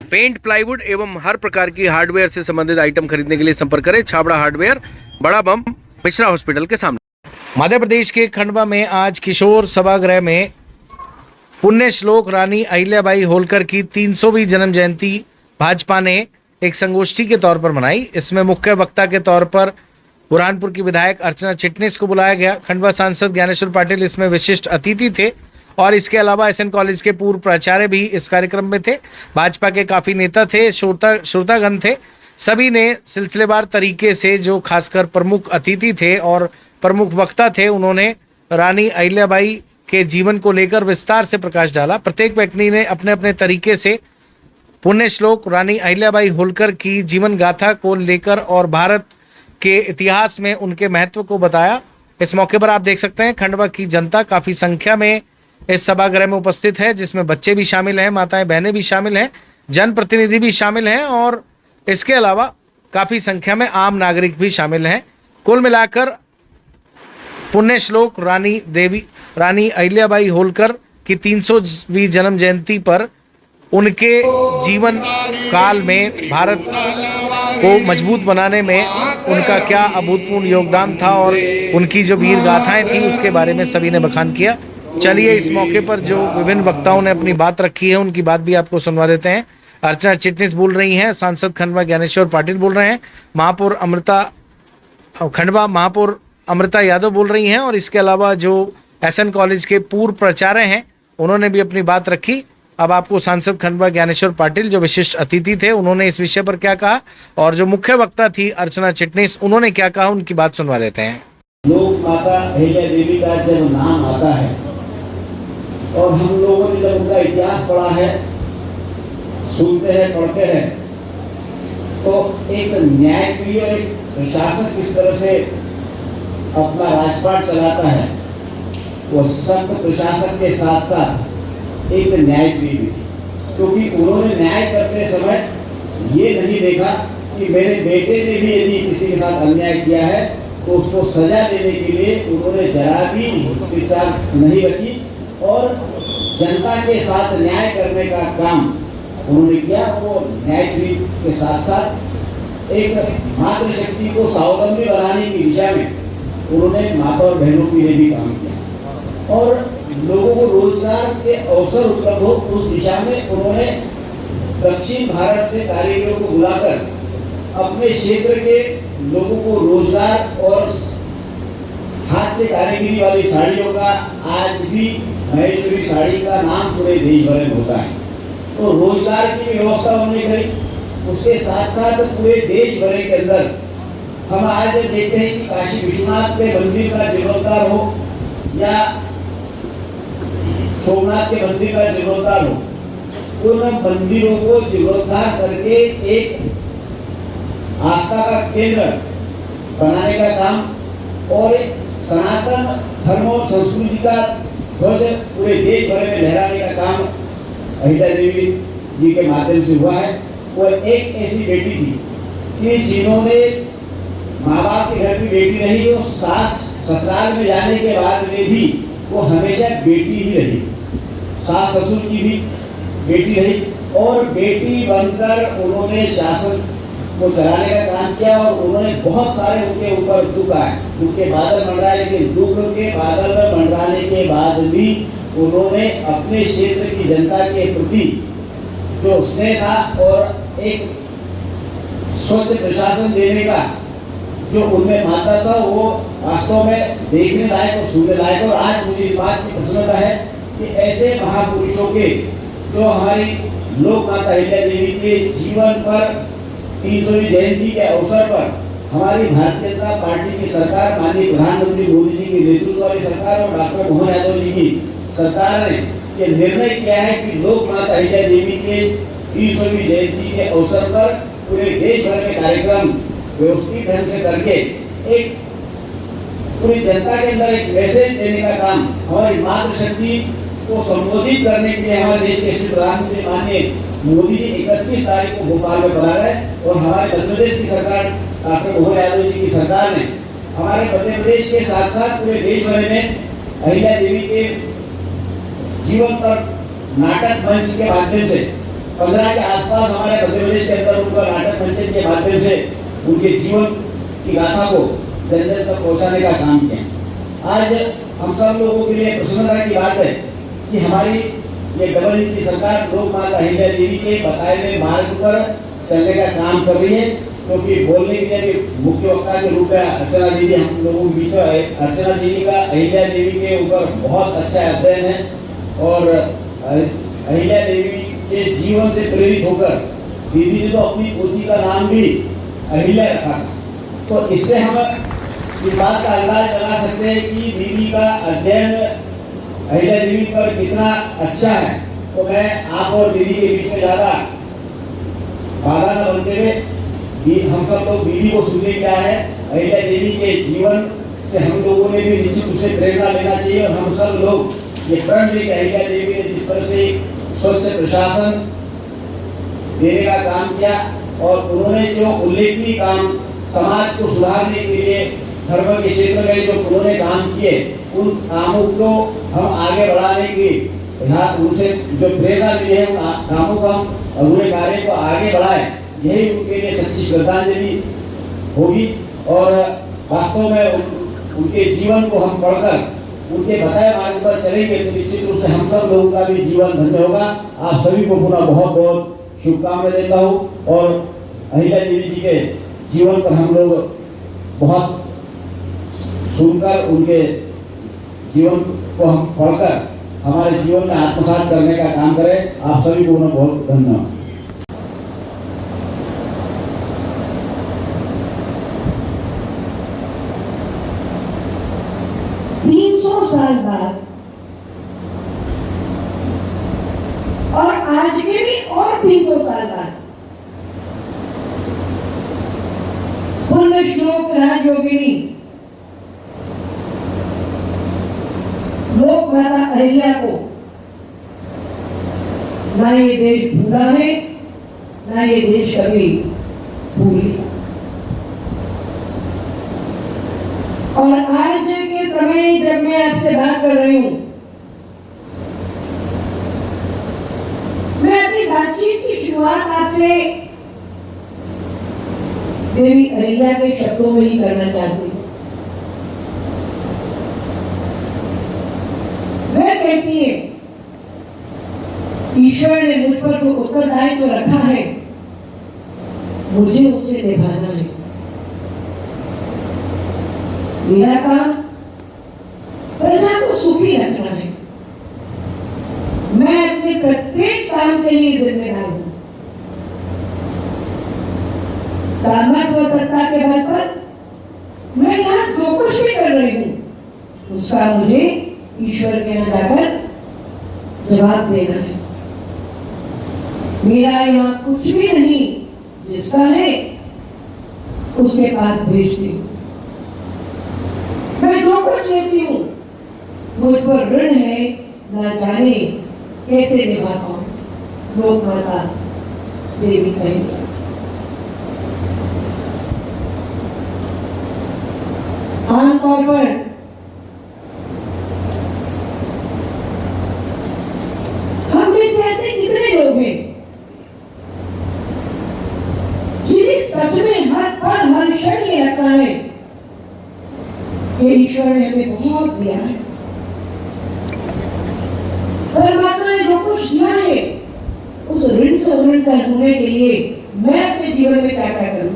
Paint, plywood एवं हर प्रकार की हार्डवेयर से संबंधित आइटम खरीदने के लिए संपर्क करें छाबड़ा हार्डवेयर, बड़ा बम, मिश्रा हॉस्पिटल के सामने। मध्य प्रदेश के खंडवा में आज किशोर सभागृह में पुण्य श्लोक रानी अहिल्याबाई होलकर की 300वीं जन्म जयंती भाजपा ने एक संगोष्ठी के तौर पर मनाई। इसमें मुख्य वक्ता के तौर पर बुरहानपुर की विधायक अर्चना चिटनिस को बुलाया गया। खंडवा सांसद ज्ञानेश्वर पाटिल इसमें विशिष्ट अतिथि थे और इसके अलावा एसएन कॉलेज के पूर्व प्राचार्य भी इस कार्यक्रम में थे। भाजपा के काफी नेता थे, श्रोतागण थे। सभी ने सिलसिलेवार तरीके से, जो खासकर प्रमुख अतिथि थे और प्रमुख वक्ता थे, उन्होंने रानी अहिल्याबाई के जीवन को लेकर विस्तार से प्रकाश डाला। प्रत्येक व्यक्ति ने अपने अपने तरीके से पुण्य श्लोक रानी अहिल्याबाई होलकर की जीवन गाथा को लेकर और भारत के इतिहास में उनके महत्व को बताया। इस मौके पर आप देख सकते हैं खंडवा की जनता काफी संख्या में इस सभागृह में उपस्थित है, जिसमें बच्चे भी शामिल हैं, माताएं बहनें भी शामिल हैं, जनप्रतिनिधि भी शामिल हैं और इसके अलावा काफी संख्या में आम नागरिक भी शामिल हैं। कुल मिलाकर पुण्य श्लोक रानी अहिल्याबाई होलकर की 300वीं जन्म जयंती पर उनके जीवन काल में भारत को मजबूत बनाने में उनका क्या अभूतपूर्व योगदान था और उनकी जो वीर गाथाएं थी उसके बारे में सभी ने बखान किया। चलिए इस मौके पर जो विभिन्न वक्ताओं ने अपनी बात रखी है उनकी बात भी आपको सुनवा देते हैं। अर्चना चिटनिस बोल रही हैं, सांसद खंडवा ज्ञानेश्वर पाटिल बोल रहे हैं, खंडवा महापौर अमृता यादव बोल रही हैं और इसके अलावा जो एसएन कॉलेज के पूर्व प्राचार्य हैं उन्होंने भी अपनी बात रखी। अब आपको सांसद खंडवा ज्ञानेश्वर पाटिल जो विशिष्ट अतिथि थे उन्होंने इस विषय पर क्या कहा और जो मुख्य वक्ता थी अर्चना चिटनिस उन्होंने क्या कहा, उनकी बात सुनवा देते हैं। लोक माता अहिल्या देवी का जब नाम आता है और हम लोगों ने जब उनका इतिहास पढ़ा है, सुनते हैं, पढ़ते हैं, तो एक न्यायप्रिय और एक प्रशासक किस तरह से अपना राजपाट चलाता है, वो सख्त प्रशासन के साथ साथ एक न्यायप्रिय भी थी, क्योंकि उन्होंने न्याय करते समय ये नहीं देखा कि मेरे बेटे ने भी यदि किसी के साथ अन्याय किया है तो उसको सजा देने के लिए उन्होंने जरा भी हिचकिचाहट नहीं रखी और जनता के साथ न्याय करने का काम उन्होंने किया। वो न्यायप्रिय के साथ साथ एक मातृशक्ति को स्वावलंबी बनाने की दिशा में उन्होंने माता और बहनों के लिए भी काम किया और लोगों को रोजगार के अवसर उपलब्ध हो उस दिशा में उन्होंने दक्षिण भारत से कारीगरों को बुलाकर अपने क्षेत्र के लोगों को रोजगार और हाथ से कारीगरी वाली साड़ियों का आज भी महेश्वरी साड़ी का नाम पूरे देश भर में होता है। तो रोजगार की व्यवस्था उन्होंने करी। उसके साथ साथ पूरे देश भर के अंदर हम आज देखते हैं कि काशी विश्वनाथ के मंदिर का जीर्णोद्धार हो या सोमनाथ के मंदिर का जीर्णोद्धार हो, उन मंदिरों को जीर्णोद्धार करके एक आस्था का केंद्र बनाने का काम और सनातन धर्म और संस्कृति का ध्वज पूरे देश भर में लहराने का काम अहिल्या देवी जी के माध्यम से हुआ है। वो एक ऐसी बेटी थी कि जिन्होंने माँ बाप के घर की बेटी रही, वो सास ससुराल में जाने के बाद में भी वो हमेशा बेटी ही रही, सास ससुर की भी बेटी रही और बेटी बनकर उन्होंने शासन को चलाने का काम किया और उन्होंने बहुत सारे उनके ऊपर दुख आए, दुख के बादल मंडराए, लेकिन दुख के बादल में मंडराने के बाद भी उन्होंने अपने क्षेत्र की जनता के प्रति जो स्नेह था और एक स्वच्छ प्रशासन देने का जो उनमें मानता था वो वास्तव में देखने लायक और सुनने लायक। और आज मुझे इस बात की प्रसन्नता है कि ऐसे महापुरुषों के जो हमारी लोक माता अहिल्या देवी के जीवन पर 300वीं जयंती के अवसर पर हमारी भारतीय जनता पार्टी की सरकार, माननीय प्रधानमंत्री मोदी जी की नेतृत्व वाली सरकार और डॉक्टर मोहन यादव जी की सरकार ने ये निर्णय किया है कि लोक माता अहिल्या देवी के 300वीं जयंती के अवसर पर पूरे देश भर में कार्यक्रम व्यवस्थित ढंग से करके एक पूरी जनता के अंदर एक मैसेज देने का काम, हमारी मातृशक्ति को संबोधित करने के लिए हमारे देश के श्री प्रधानमंत्री माननीय मोदी जी 31 तारीख को भोपाल में पधार रहे और हमारे मध्य प्रदेश की सरकार डॉक्टर मोहन यादव जी की सरकार ने हमारे मध्य प्रदेश के साथ साथ पूरे देश भर में अहिल्या देवी के जीवन पर नाटक मंच के माध्यम से 15 के आसपास हमारे मध्य प्रदेश के अंदर उनका नाटक मंचन के माध्यम से उनके जीवन की गाथा को जन जन तक पहुंचाने का काम किया। आज हम सब लोगों के लिए प्रसन्नता की बात है कि हमारी ये डबल इंजन की सरकार लोक माता अहिल्या देवी के बताए हुए मार्ग पर चलने का काम कर रही है, क्योंकि बोलने के लिए भी मुख्य वक्ता के रूप में अर्चना दीदी हम लोगों के बीच में, अर्चना दीदी का अहिल्या देवी के ऊपर बहुत अच्छा अध्ययन है और अहिल्या देवी के जीवन से प्रेरित होकर दीदी ने तो अपनी पोती का नाम भी अहिल्या रखा था। तो इससे हम इस बात का अंदाज लगा सकते हैं कि दीदी का अध्ययन अहिल्या देवी पर कितना अच्छा है। तो मैं आप और दीदी के बीच में ज़्यादा बाधा न बनते हुए हम सब लोग दीदी को सुनने क्या है, अहिल्या देवी के जीवन से हम लोगों ने भी निश्चित रूप से प्रेरणा लेना चाहिए और हम सब लोग ये प्रण लेके अहिल्या देवी ने जिस तरह से स्वच्छ प्रशासन देने का काम किया और उन्होंने जो उल्लेखनीय काम समाज को सुधारने के लिए धर्म के क्षेत्र में जो उन्होंने काम किए, उन कामों को हम आगे बढ़ाने की उनसे जो प्रेरणा मिली है उन कामों को हम अधूरे कार्य को आगे बढ़ाए, यही उनके लिए सच्ची श्रद्धांजलि होगी। और वास्तव में उनके जीवन को हम पढ़कर उनके बताए मार्ग पर चलेंगे तो निश्चित रूप से हम सब लोगों का भी जीवन धन्य होगा। आप सभी को पुनः बहुत बहुत शुभकामनाएं देता हूँ और अहिल्या देवी जी के जीवन पर हम लोग बहुत सुनकर उनके जीवन को हम पढ़कर हमारे जीवन में आत्मसात करने का काम करें। आप सभी को पुनः बहुत धन्यवाद। 300 साल बाद और आज के भी और 300 साल बाद पुण्य श्लोक राजयोगिनी लोक माता अहिल्या को ना ये देश भूला है, ना ये देश कभी भूली। और आज के समय जब मैं आपसे बात कर रही हूं, मैं अपनी बातचीत की शुरुआत आपसे देवी अहिल्या के शब्दों में ही करना चाहती हूं। वह कहती है, ईश्वर ने मुझ पर जो उत्तरदायित्व रखा है मुझे उसे निभाना है। मेरा काम प्रजा को सुखी रखना है। मैं अपने प्रत्येक काम के लिए जिम्मेदार हूं। सामर्थ्य व सत्ता के बल पर मैं यहाँ जो कुछ भी कर रही हूं उसका मुझे ईश्वर के यहाँ जाकर जवाब देना है। मेरा यहाँ कुछ भी नहीं, जिसका है उसके पास भेजती हूँ। मैं जो कुछ लेती हूँ मुझ पर ऋण है, ना जाने कैसे निभा पाऊं। लोक माता देवी अहिल्या। आमतौर पर हम में से ऐसे कितने लोग हैं जिन्हें सच में हर पल हर क्षण ये लगता है कि ईश्वर ने हमें बहुत दिया है, परमात्मा ने जो कुछ दिया है उस ऋण से ऋण कर होने के लिए मैं अपने जीवन में क्या क्या करूं।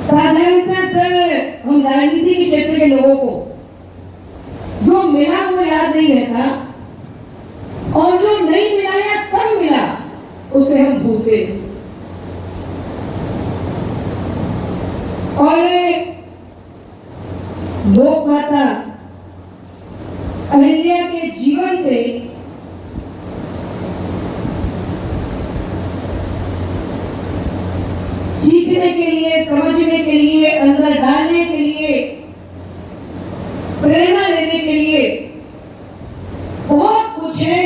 साधारणतः सर हम राजनीति के क्षेत्र के लोगों को जो मिला वो याद नहीं रहता और जो नहीं मिला या कम मिला उसे हम भूलते हैं। और लोक माता अहिल्या के जीवन से सीखने के लिए, समझने के लिए, अंदर डालने के लिए, प्रेरणा लेने के लिए बहुत कुछ है।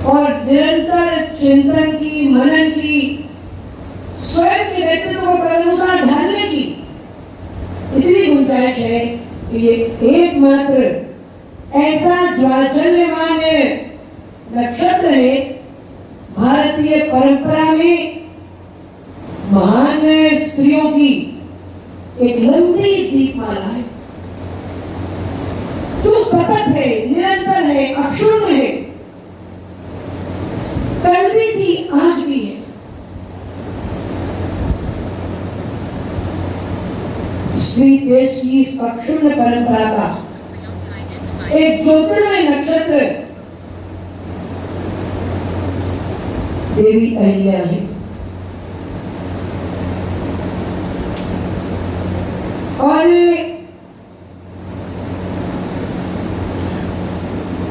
और निरंतर चिंतन की, मनन की, स्वयं के व्यक्तित्व को तदनुसार ढालने की इतनी गुंजाइश है कि ये एकमात्र ऐसा ज्वाजल्यमान नक्षत्र है। भारतीय परंपरा में महान स्त्रियों की एक लंबी दीपमाला है जो सतत है, निरंतर है, अक्षुण्ण है। कल भी थी, आज भी है। श्री देश की इस अक्षुण्ण परंपरा का एक ज्योतिर्मय नक्षत्र देवी अहिल्या है। और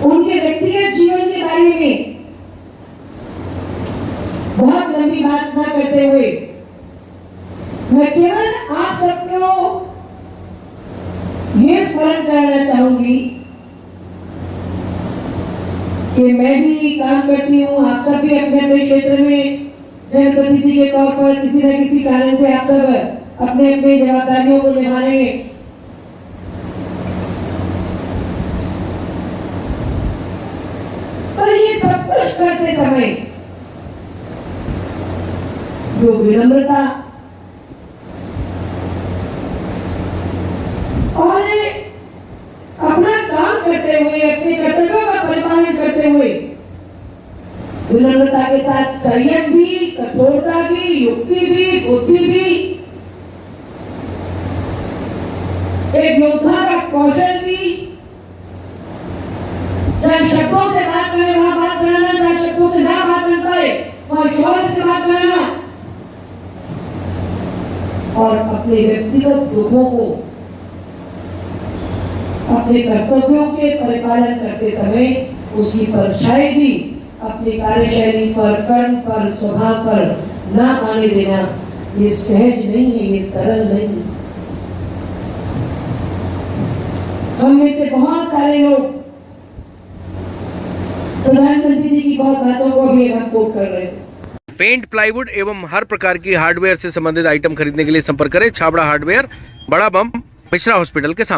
उनके व्यक्तिगत जीवन के बारे में बहुत लंबी बात न करते हुए मैं केवल आप सबको ये स्मरण कराना चाहूंगी कि मैं भी काम करती हूँ, आप सब भी अपने अपने क्षेत्र में जनप्रतिनिधि के तौर पर किसी न किसी कारण से आप सब अपने अपने जिम्मेदारियों को निभा रहे हैं। पर ये सब कुछ करते समय जो विनम्रता और अपना काम करते हुए, अपने कर्तव्यों का परिपालन करते हुए विनम्रता के साथ संयम भी, कठोरता भी, युक्ति भी, बुद्धि भी, एक योद्धा का कौशल भी, जब शब्दों से बात करने वहां बात बनाना, जब शब्दों से ना बात कर पाए वहां शौर्य से बात बनाना और अपने व्यक्तिगत दुखों को अपने कर्तव्यों के परिपालन करते समय उसकी परछाई भी अपनी कार्यशैली पर, कर्म पर, स्वभाव पर ना आने देना, ये सहज नहीं है, ये सरल नहीं है। हम में से बहुत सारे लोग प्रधानमंत्री जी की बहुत बातों को भी हम कोट कर रहे थे। पेंट, प्लाईवुड एवं हर प्रकार की हार्डवेयर से संबंधित आइटम खरीदने के लिए संपर्क करें छाबड़ा हार्डवेयर, बड़ा बम, मिश्रा हॉस्पिटल के सामने।